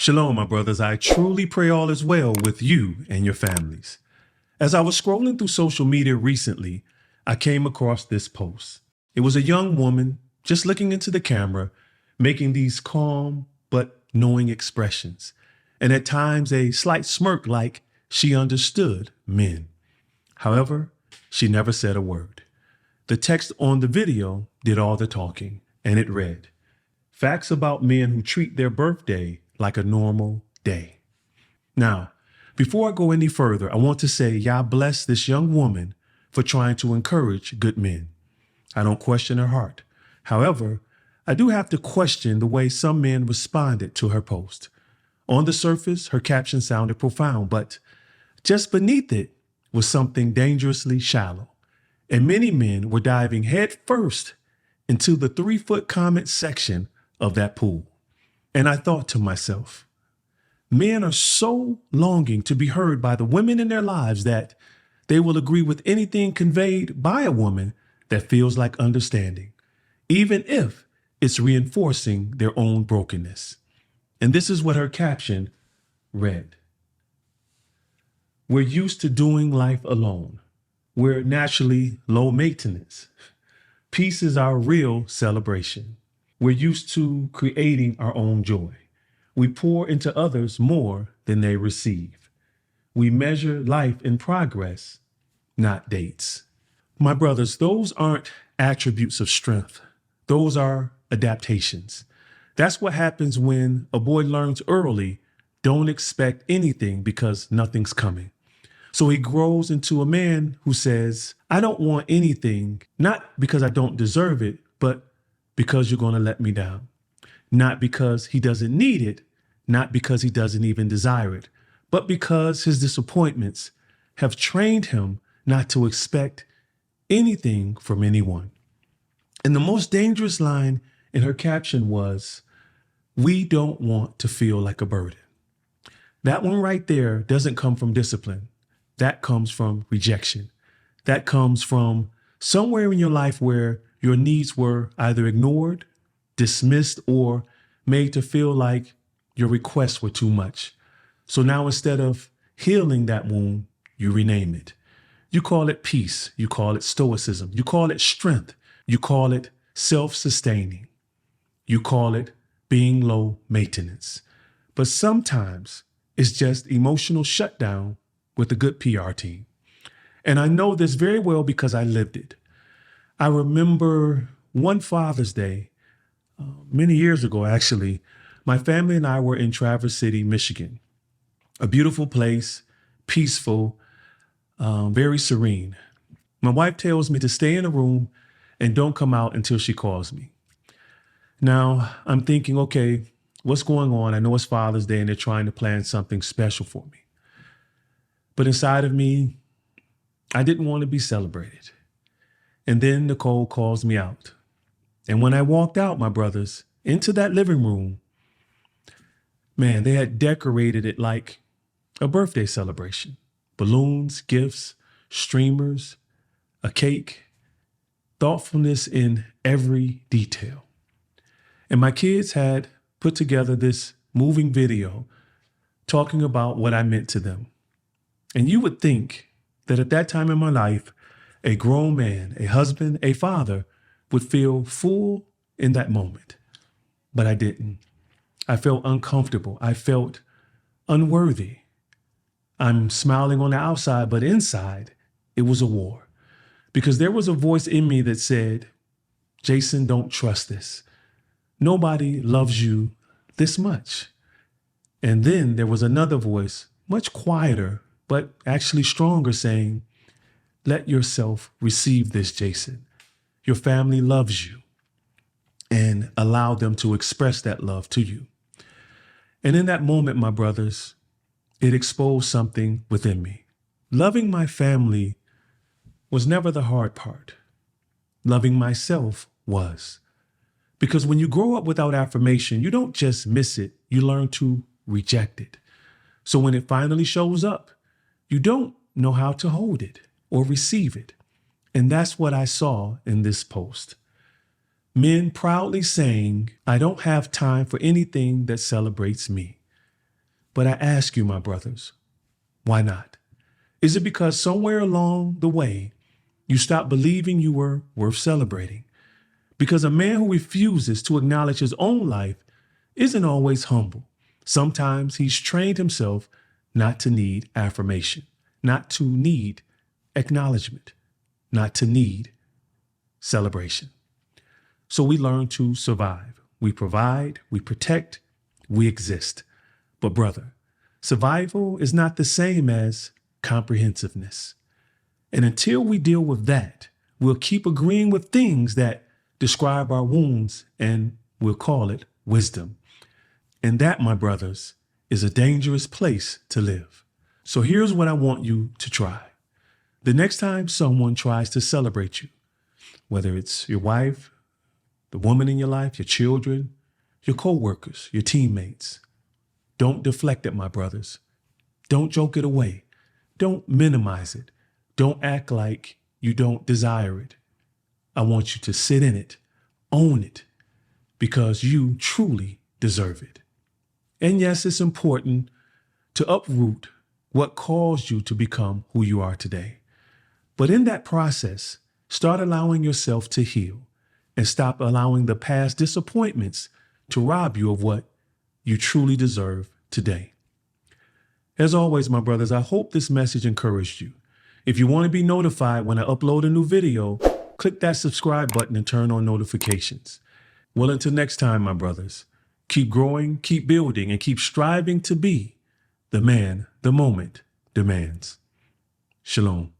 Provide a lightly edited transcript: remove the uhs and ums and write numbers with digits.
Shalom, my brothers. I truly pray all is well with you and your families. As I was scrolling through social media recently, I came across this post. It was a young woman just looking into the camera, making these calm but knowing expressions, and at times a slight smirk like she understood men. However, she never said a word. The text on the video did all the talking, and it read, "Facts about men who treat their birthday like a normal day." Now, before I go any further, I want to say, Yah bless this young woman for trying to encourage good men. I don't question her heart. However, I do have to question the way some men responded to her post. On the surface, her caption sounded profound, but just beneath it was something dangerously shallow. And many men were diving headfirst into the 3-foot comment section of that pool. And I thought to myself, men are so longing to be heard by the women in their lives that they will agree with anything conveyed by a woman that feels like understanding, even if it's reinforcing their own brokenness. And this is what her caption read. "We're used to doing life alone. We're naturally low maintenance. Peace is our real celebration. We're used to creating our own joy. We pour into others more than they receive. We measure life in progress, not dates." My brothers, those aren't attributes of strength. Those are adaptations. That's what happens when a boy learns early, don't expect anything because nothing's coming. So he grows into a man who says, I don't want anything, not because I don't deserve it, but because you're going to let me down. Not because he doesn't need it, not because he doesn't even desire it, but because his disappointments have trained him not to expect anything from anyone. And the most dangerous line in her caption was, "We don't want to feel like a burden." That one right there doesn't come from discipline. That comes from rejection. That comes from somewhere in your life where your needs were either ignored, dismissed, or made to feel like your requests were too much. So now instead of healing that wound, you rename it. You call it peace. You call it stoicism. You call it strength. You call it self-sustaining. You call it being low maintenance. But sometimes it's just emotional shutdown with a good PR team. And I know this very well because I lived it. I remember one Father's Day, many years ago, actually, my family and I were in Traverse City, Michigan, a beautiful place, peaceful, very serene. My wife tells me to stay in a room and don't come out until she calls me. Now, I'm thinking, okay, what's going on? I know it's Father's Day and they're trying to plan something special for me. But inside of me, I didn't want to be celebrated. And then Nicole calls me out. And when I walked out, my brothers, into that living room, man, they had decorated it like a birthday celebration. Balloons, gifts, streamers, a cake, thoughtfulness in every detail. And my kids had put together this moving video talking about what I meant to them. And you would think that at that time in my life, a grown man, a husband, a father would feel full in that moment. But I didn't. I felt uncomfortable. I felt unworthy. I'm smiling on the outside, but inside, it was a war. Because there was a voice in me that said, Jason, don't trust this. Nobody loves you this much. And then there was another voice, much quieter, but actually stronger, saying, let yourself receive this, Jason. Your family loves you, and allow them to express that love to you. And in that moment, my brothers, it exposed something within me. Loving my family was never the hard part. Loving myself was. Because when you grow up without affirmation, you don't just miss it, you learn to reject it. So when it finally shows up, you don't know how to hold it or receive it. And that's what I saw in this post. Men proudly saying, I don't have time for anything that celebrates me. But I ask you, my brothers, why not? Is it because somewhere along the way, you stopped believing you were worth celebrating? Because a man who refuses to acknowledge his own life isn't always humble. Sometimes he's trained himself not to need affirmation, not to need acknowledgement, not to need celebration. So we learn to survive. We provide, we protect, we exist. But brother, survival is not the same as comprehensiveness. And until we deal with that, we'll keep agreeing with things that describe our wounds, and we'll call it wisdom. And that, my brothers, is a dangerous place to live. So here's what I want you to try. The next time someone tries to celebrate you, whether it's your wife, the woman in your life, your children, your coworkers, your teammates, don't deflect it, my brothers. Don't joke it away. Don't minimize it. Don't act like you don't desire it. I want you to sit in it, own it, because you truly deserve it. And yes, it's important to uproot what caused you to become who you are today. But in that process, start allowing yourself to heal and stop allowing the past disappointments to rob you of what you truly deserve today. As always, my brothers, I hope this message encouraged you. If you want to be notified when I upload a new video, click that subscribe button and turn on notifications. Well, until next time, my brothers, keep growing, keep building, and keep striving to be the man the moment demands. Shalom.